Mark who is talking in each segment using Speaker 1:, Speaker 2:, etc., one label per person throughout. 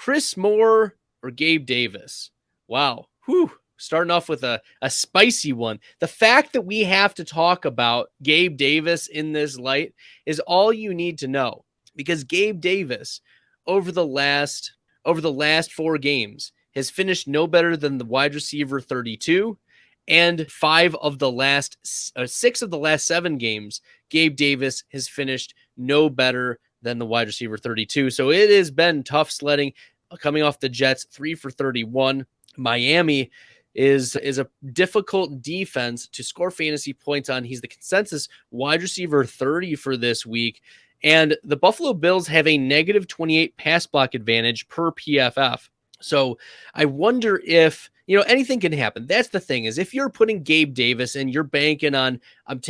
Speaker 1: Chris Moore or Gabe Davis? Wow. Whew. Starting off with a spicy one. The fact that we have to talk about Gabe Davis in this light is all you need to know, because Gabe Davis over the last 4 games has finished no better than the wide receiver 32, and 6 of the last 7 games, Gabe Davis has finished no better than the wide receiver 32. So it has been tough sledding coming off the Jets, 3 for 31. Miami is a difficult defense to score fantasy points on. He's the consensus wide receiver 30 for this week. And the Buffalo Bills have a negative 28 pass block advantage per PFF. So I wonder if, anything can happen. That's the thing, is if you're putting Gabe Davis and you're banking on, I'm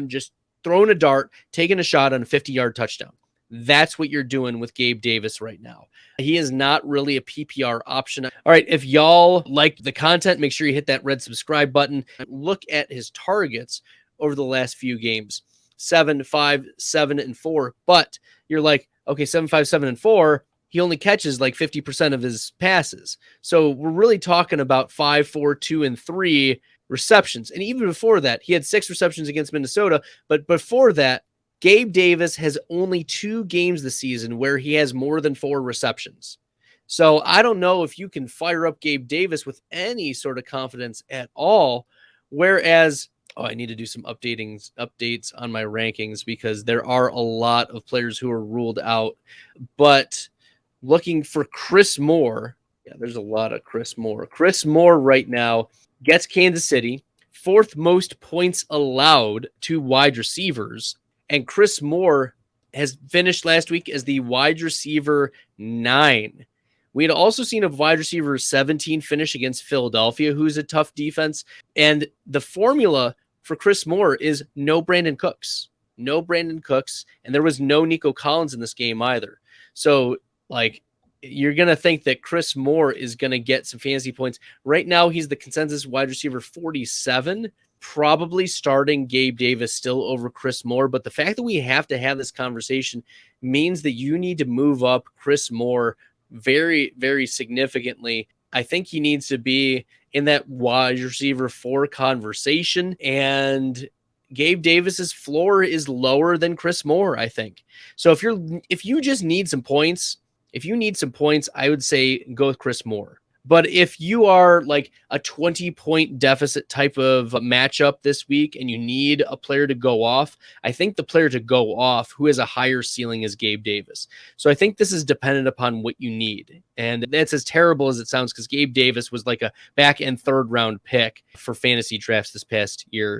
Speaker 1: just throwing a dart, taking a shot on a 50-yard touchdown. That's what you're doing with Gabe Davis right now. He is not really a PPR option. All right, if y'all liked the content, make sure you hit that red subscribe button. Look at his targets over the last few games. 7, 5, 7, and 4. But you're like, okay, 7, 5, 7, and 4. He only catches like 50% of his passes. So we're really talking about 5, 4, 2, and 3 receptions. And even before that, he had 6 receptions against Minnesota. But before that, Gabe Davis has only 2 games this season where he has more than 4 receptions. So I don't know if you can fire up Gabe Davis with any sort of confidence at all. Whereas, I need to do some updates on my rankings, because there are a lot of players who are ruled out. But looking for Chris Moore, there's a lot of Chris Moore. Chris Moore right now gets Kansas City 4th most points allowed to wide receivers. And Chris Moore has finished last week as the wide receiver 9. We had also seen a wide receiver 17 finish against Philadelphia, who's a tough defense. And the formula for Chris Moore is no Brandon Cooks. No Brandon Cooks. And there was no Nico Collins in this game either. So, you're going to think that Chris Moore is going to get some fantasy points. Right now, he's the consensus wide receiver 47. Probably starting Gabe Davis still over Chris Moore. But the fact that we have to have this conversation means that you need to move up Chris Moore very, very significantly. I think he needs to be in that wide receiver 4 conversation. And Gabe Davis's floor is lower than Chris Moore, I think. So if you just need some points, I would say go with Chris Moore. But if you are like a 20-point deficit type of matchup this week and you need a player to go off, I think the player to go off who has a higher ceiling is Gabe Davis. So I think this is dependent upon what you need. And that's as terrible as it sounds, because Gabe Davis was like a back-end 3rd-round pick for fantasy drafts this past year.